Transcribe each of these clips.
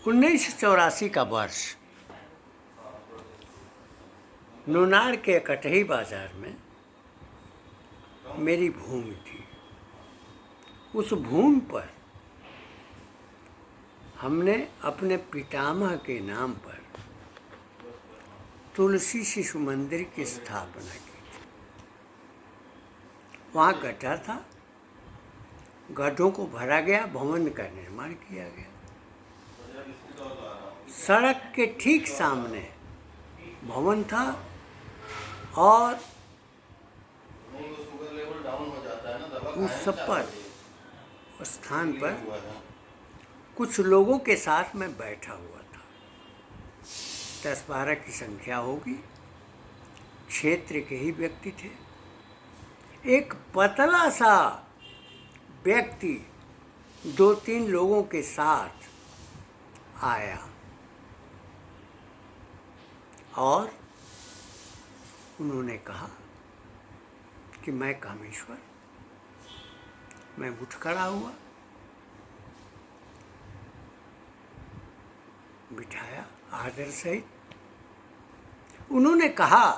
1984 का वर्ष नुनार के कटही बाजार में मेरी भूमि थी। उस भूमि पर हमने अपने पितामह के नाम पर तुलसी शिशु मंदिर की स्थापना की थी। वहाँ गड्ढा था, गड्ढों को भरा गया, भवन का निर्माण किया गया। सड़क के ठीक सामने भवन था और उस स्थान पर कुछ लोगों के साथ मैं बैठा हुआ था। 10-12 की संख्या होगी। क्षेत्र के ही व्यक्ति थे। एक पतला सा व्यक्ति 2-3 लोगों के साथ आया और उन्होंने कहा कि मैं कामेश्वर। मैं उठ खड़ा हुआ, बिठाया आदर सहित। उन्होंने कहा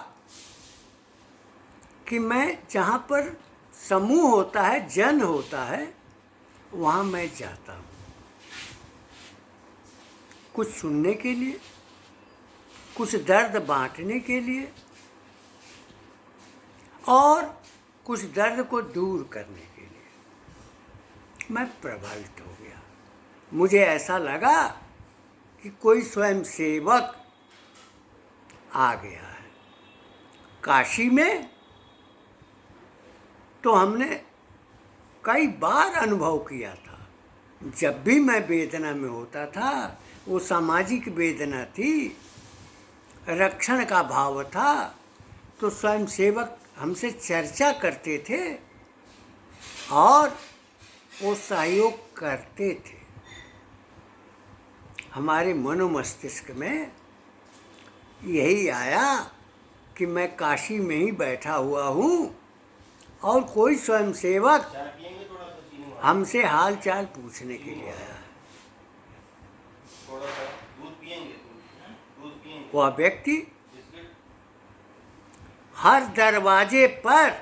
कि मैं जहाँ पर समूह होता है, जन होता है, वहाँ मैं जाता हूँ कुछ सुनने के लिए, कुछ दर्द बांटने के लिए और कुछ दर्द को दूर करने के लिए। मैं प्रभावित हो गया। मुझे ऐसा लगा कि कोई स्वयं सेवक आ गया है। काशी में तो हमने कई बार अनुभव किया था। जब भी मैं वेदना में होता था, वो सामाजिक वेदना थी, रक्षण का भाव था, तो स्वयं सेवक हमसे चर्चा करते थे और वो सहयोग करते थे। हमारे मनोमस्तिष्क में यही आया कि मैं काशी में ही बैठा हुआ हूँ और कोई स्वयं सेवक हमसे हाल चाल पूछने के लिए आया है। वह व्यक्ति हर दरवाजे पर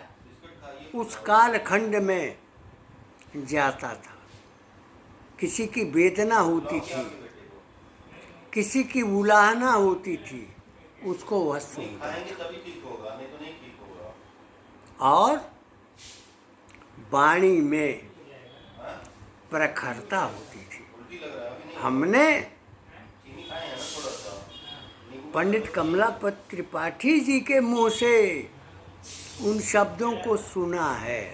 उस कालखंड में जाता था। किसी की वेदना होती थी, किसी की उलाहना होती थी, उसको वह सुनता था और वाणी में प्रखरता होती थी। हमने पंडित कमलापत त्रिपाठी जी के मुंह से उन शब्दों को सुना है।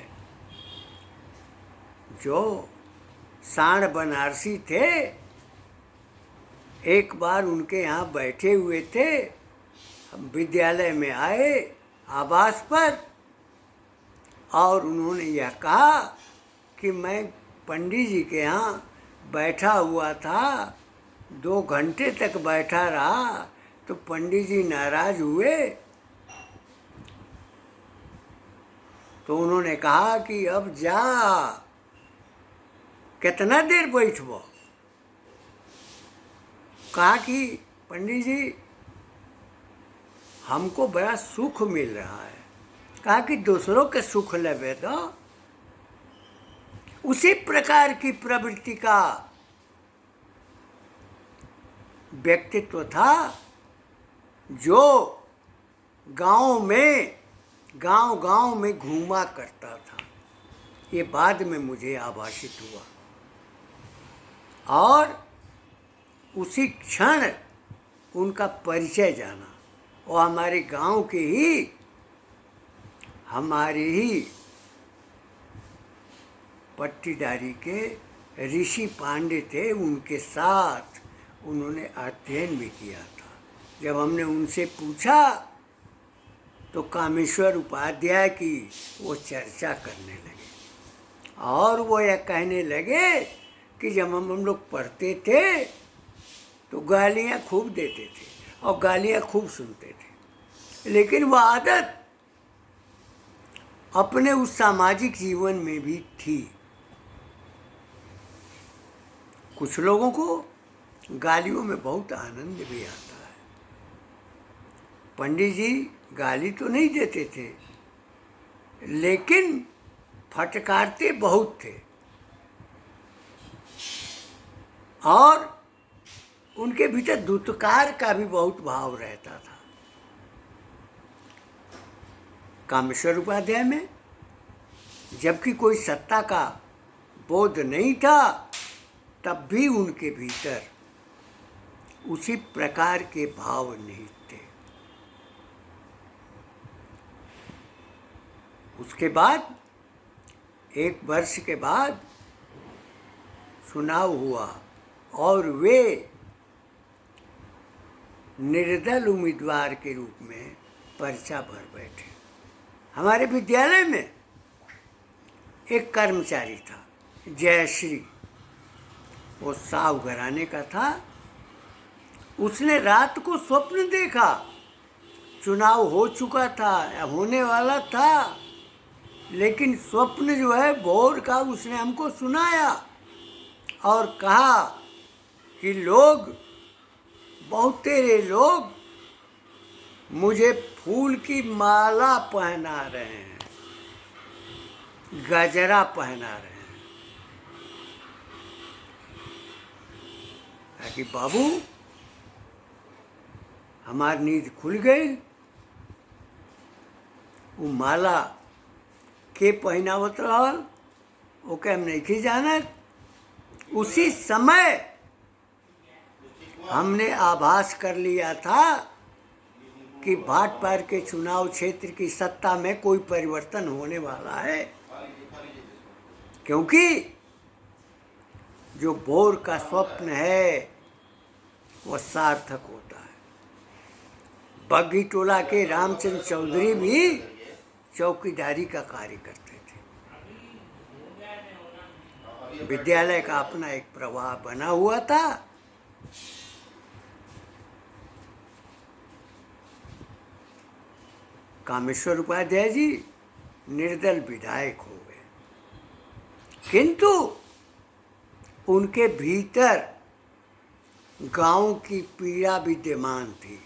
जो साण बनारसी थे, एक बार उनके यहाँ बैठे हुए थे, हम विद्यालय में आए आवास पर और उन्होंने यह कहा कि मैं पंडित जी के यहाँ बैठा हुआ था, 2 घंटे तक बैठा रहा तो पंडित जी नाराज हुए। तो उन्होंने कहा कि अब जा, कितना देर बैठबो। कहा कि पंडित जी हमको बड़ा सुख मिल रहा है। कहा कि दूसरों के सुख लेवे तो। उसी प्रकार की प्रवृत्ति का व्यक्तित्व था जो गांव में घूमा करता था। ये बाद में मुझे आभासित हुआ और उसी क्षण उनका परिचय जाना। वो हमारे गांव के ही, हमारे ही पट्टीदारी के ऋषि पांडे थे। उनके साथ उन्होंने अध्ययन भी किया था। जब हमने उनसे पूछा तो कामेश्वर उपाध्याय की वो चर्चा करने लगे और वो यह कहने लगे कि जब हम लोग पढ़ते थे तो गालियाँ खूब देते थे और गालियाँ खूब सुनते थे, लेकिन वह आदत अपने उस सामाजिक जीवन में भी थी। कुछ लोगों को गालियों में बहुत आनंद भी आता है। पंडित जी गाली तो नहीं देते थे, लेकिन फटकारते बहुत थे और उनके भीतर दुत्कार का भी बहुत भाव रहता था। कामेश्वर उपाध्याय में जबकि कोई सत्ता का बोध नहीं था, तब भी उनके भीतर उसी प्रकार के भाव निहित थे। उसके बाद 1 वर्ष के बाद चुनाव हुआ और वे निर्दल उम्मीदवार के रूप में पर्चा भर बैठे। हमारे विद्यालय में एक कर्मचारी था, जयश्री, वो साहु घराने का था। उसने रात को स्वप्न देखा, चुनाव हो चुका था या होने वाला था, लेकिन स्वप्न जो है भोर का उसने हमको सुनाया और कहा कि लोग, बहुत तेरे लोग मुझे फूल की माला पहना रहे हैं, गजरा पहना रहे हैं। कि बाबू हमारी नींद खुल गई, वो माला के पहनावत रहल, ओके हम नहीं जानत। उसी समय हमने आभास कर लिया था कि भाटपार के चुनाव क्षेत्र की सत्ता में कोई परिवर्तन होने वाला है, क्योंकि जो भोर का स्वप्न है वह सार्थक होता है। बग्घी टोला के रामचंद्र चौधरी भी चौकीदारी का कार्य करते थे। विद्यालय का अपना एक प्रवाह बना हुआ था। कामेश्वर उपाध्याय जी निर्दल विधायक हो गए, किंतु उनके भीतर गांव की पीड़ा विद्यमान थी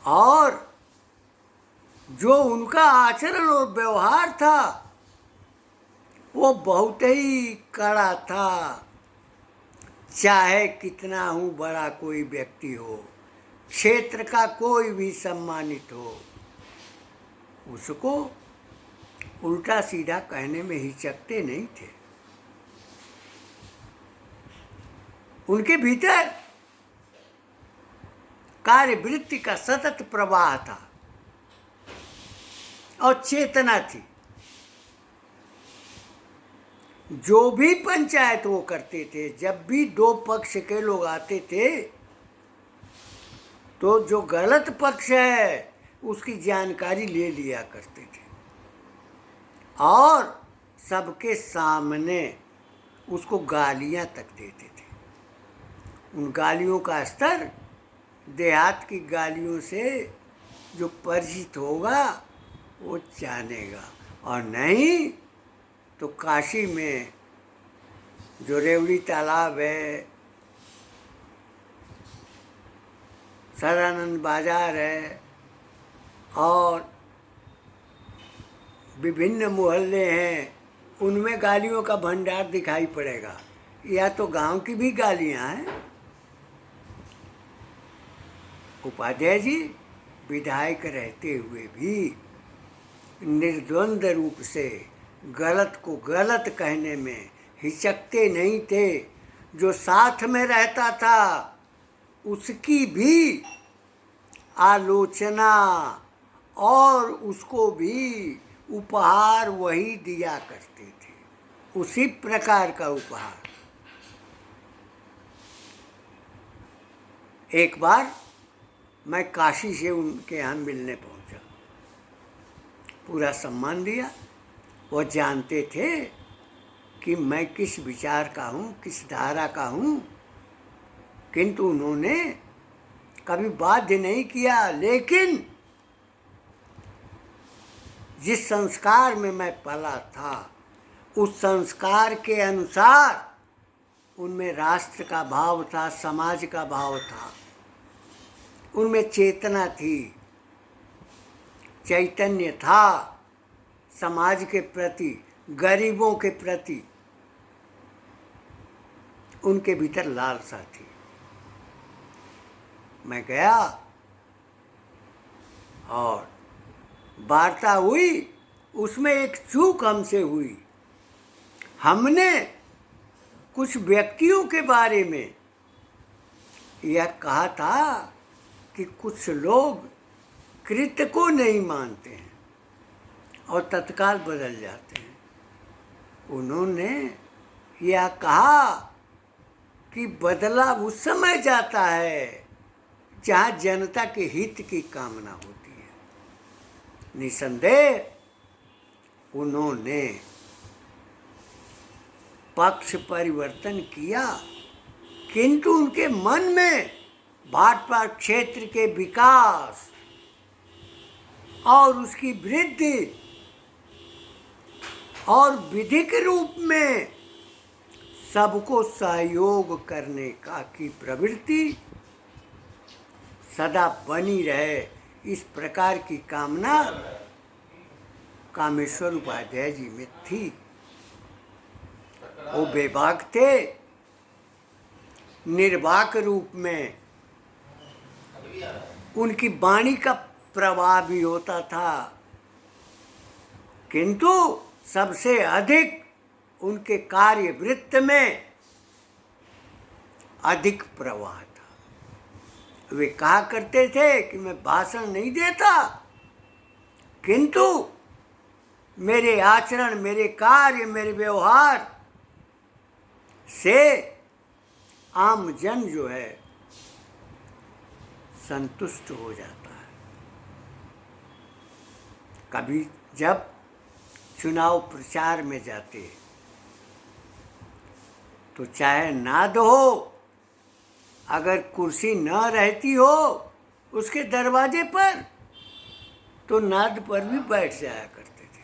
और जो उनका आचरण और व्यवहार था वो बहुत ही कड़ा था। चाहे कितना हूँ बड़ा कोई व्यक्ति हो, क्षेत्र का कोई भी सम्मानित हो, उसको उल्टा सीधा कहने में हिचकते नहीं थे। उनके भीतर कार्यवृत्ति का सतत प्रवाह था और चेतना थी। जो भी पंचायत वो करते थे, जब भी 2 पक्ष के लोग आते थे तो जो गलत पक्ष है उसकी जानकारी ले लिया करते थे और सबके सामने उसको गालियां तक देते थे। उन गालियों का स्तर देहात की गालियों से जो परिचित होगा वो जानेगा, और नहीं तो काशी में जो रेवड़ी तालाब है, सदानंद बाजार है और विभिन्न मोहल्ले हैं, उनमें गालियों का भंडार दिखाई पड़ेगा। या तो गांव की भी गालियां हैं। उपाध्याय जी विधायक रहते हुए भी निर्द्वंद रूप से गलत को गलत कहने में हिचकते नहीं थे। जो साथ में रहता था उसकी भी आलोचना और उसको भी उपहार वही दिया करते थे, उसी प्रकार का उपहार। एक बार मैं काशी से उनके यहाँ मिलने पहुँचा, पूरा सम्मान दिया। वो जानते थे कि मैं किस विचार का हूँ, किस धारा का हूँ, किंतु उन्होंने कभी बाध्य नहीं किया। लेकिन जिस संस्कार में मैं पला था उस संस्कार के अनुसार उनमें राष्ट्र का भाव था, समाज का भाव था, उनमें चेतना थी, चैतन्य था समाज के प्रति, गरीबों के प्रति उनके भीतर लालसा थी। मैं गया और वार्ता हुई, उसमें एक चूक हमसे हुई। हमने कुछ व्यक्तियों के बारे में यह कहा था कि कुछ लोग कृत्य को नहीं मानते हैं और तत्काल बदल जाते हैं। उन्होंने यह कहा कि बदलाव उस समय जाता है जहाँ जनता के हित की कामना होती है। निसंदेह उन्होंने पक्ष परिवर्तन किया, किंतु उनके मन में भाजपा क्षेत्र के विकास और उसकी वृद्धि और विधिक रूप में सबको सहयोग करने की प्रवृत्ति सदा बनी रहे, इस प्रकार की कामना कामेश्वर उपाध्याय जी में थी। वो बेबाक थे, निर्वाक रूप में उनकी वाणी का प्रवाह भी होता था, किंतु सबसे अधिक उनके कार्य वृत्त में अधिक प्रवाह था। वे कहा करते थे कि मैं भाषण नहीं देता, किंतु मेरे आचरण, मेरे कार्य, मेरे व्यवहार से आम जन जो है संतुष्ट हो जाता है। कभी जब चुनाव प्रचार में जाते तो चाहे नाद हो, अगर कुर्सी न रहती हो उसके दरवाजे पर, तो नाद पर भी बैठ जाया करते थे।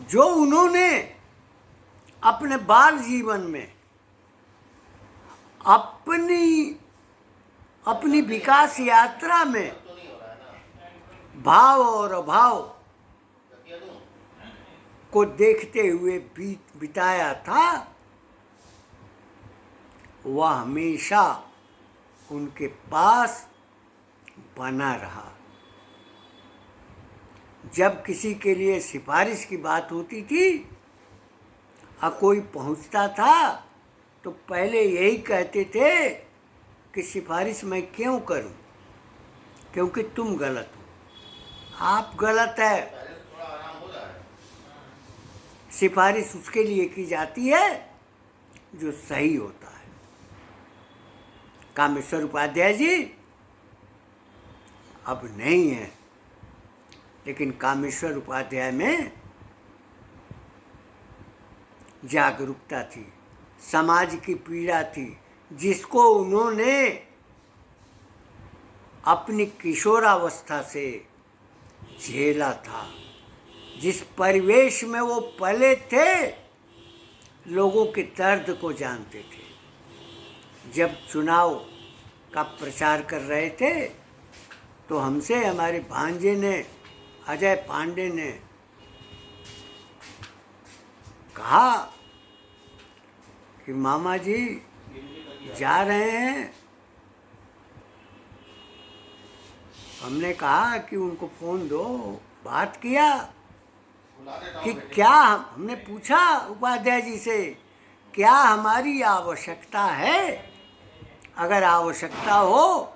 जो उन्होंने अपने बाल जीवन में अपनी विकास यात्रा में भाव और अभाव को देखते हुए बिताया था, वह हमेशा उनके पास बना रहा। जब किसी के लिए सिफारिश की बात होती थी और कोई पहुंचता था तो पहले यही कहते थे कि सिफारिश मैं क्यों करूं, क्योंकि तुम गलत हो, आप गलत है। सिफारिश उसके लिए की जाती है जो सही होता है। कामेश्वर उपाध्याय जी अब नहीं है, लेकिन कामेश्वर उपाध्याय में जागरूकता थी, समाज की पीड़ा थी, जिसको उन्होंने अपनी किशोरावस्था से झेला था। जिस परिवेश में वो पले थे, लोगों के दर्द को जानते थे। जब चुनाव का प्रचार कर रहे थे तो हमसे हमारे भांजे ने, अजय पांडे ने कहा कि मामा जी जा रहे हैं। हमने कहा कि उनको फ़ोन दो, बात किया कि क्या, हमने पूछा उपाध्याय जी से, क्या हमारी आवश्यकता है? अगर आवश्यकता हो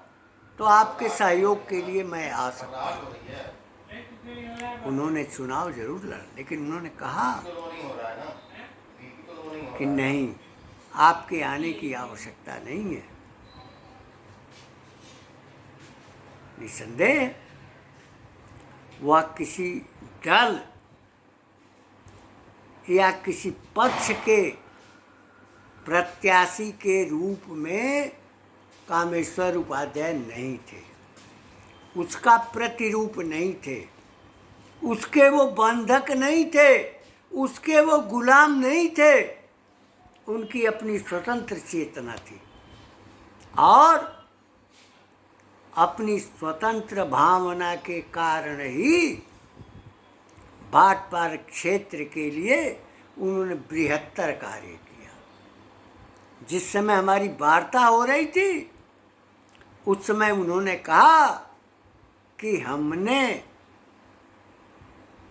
तो आपके सहयोग के लिए मैं आ सकता हूँ। उन्होंने चुनाव जरूर लड़ा, लेकिन उन्होंने कहा कि नहीं, आपके आने की आवश्यकता नहीं है। निसंदेह वह किसी दल या किसी पक्ष के प्रत्याशी के रूप में कामेश्वर उपाध्याय नहीं थे, उसका प्रतिरूप नहीं थे, उसके वो बंधक नहीं थे, उसके वो गुलाम नहीं थे। उनकी अपनी स्वतंत्र चेतना थी और अपनी स्वतंत्र भावना के कारण ही भाट पार क्षेत्र के लिए उन्होंने बृहत्तर कार्य किया। जिस समय हमारी वार्ता हो रही थी उस समय उन्होंने कहा कि हमने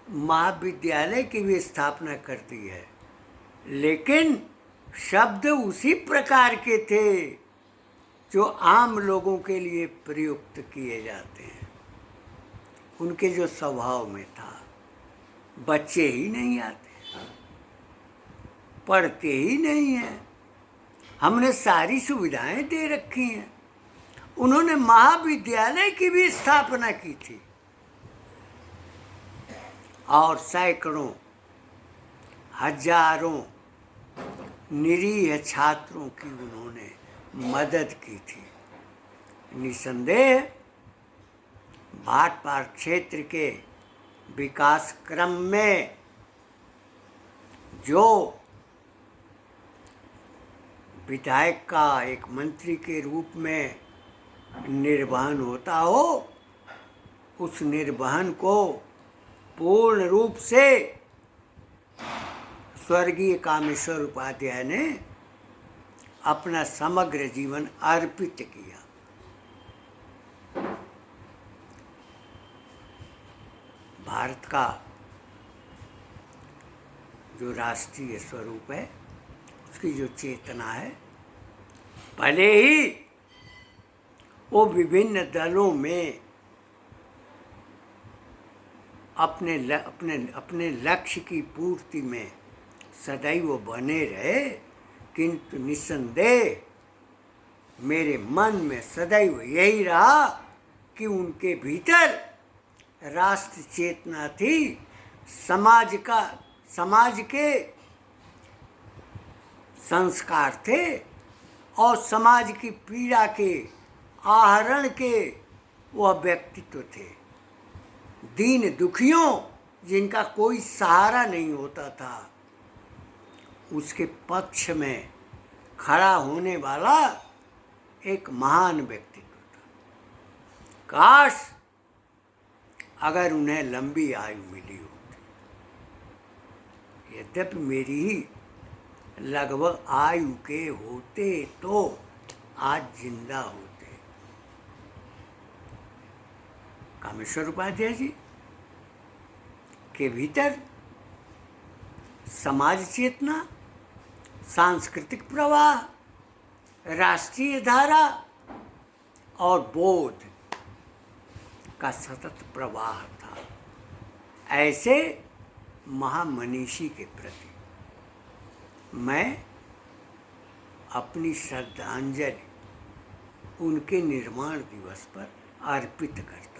महाविद्यालय की भी स्थापना कर दी है, लेकिन शब्द उसी प्रकार के थे जो आम लोगों के लिए प्रयुक्त किए जाते हैं। उनके जो स्वभाव में था, बच्चे ही नहीं आते, पढ़ते ही नहीं हैं, हमने सारी सुविधाएं दे रखी हैं। उन्होंने महाविद्यालय की भी स्थापना की थी और सैकड़ों हजारों निरीह छात्रों की उन्होंने मदद की थी। निसंदेह भाट पार क्षेत्र के विकास क्रम में जो विधायक का एक मंत्री के रूप में निर्वहन होता हो, उस निर्वहन को पूर्ण रूप से स्वर्गीय कामेश्वर उपाध्याय ने अपना समग्र जीवन अर्पित किया। भारत का जो राष्ट्रीय स्वरूप है, उसकी जो चेतना है, भले ही वो विभिन्न दलों में अपने लक्ष्य की पूर्ति में सदैव बने रहे, किंतु निस्संदेह मेरे मन में सदैव यही रहा कि उनके भीतर राष्ट्र चेतना थी, समाज के संस्कार थे और समाज की पीड़ा के आहरण के वह व्यक्तित्व थे। दीन दुखियों जिनका कोई सहारा नहीं होता था, उसके पक्ष में खड़ा होने वाला एक महान व्यक्तित्व था। काश अगर उन्हें लंबी आयु मिली होती। यद्यपि मेरी ही लगभग आयु के होते तो आज जिंदा होते। कामेश्वर उपाध्याय जी के भीतर समाज चेतना, सांस्कृतिक प्रवाह, राष्ट्रीय धारा और बोध का सतत प्रवाह था। ऐसे महामनीषी के प्रति मैं अपनी श्रद्धांजलि उनके निर्वाण दिवस पर अर्पित करता हूँ।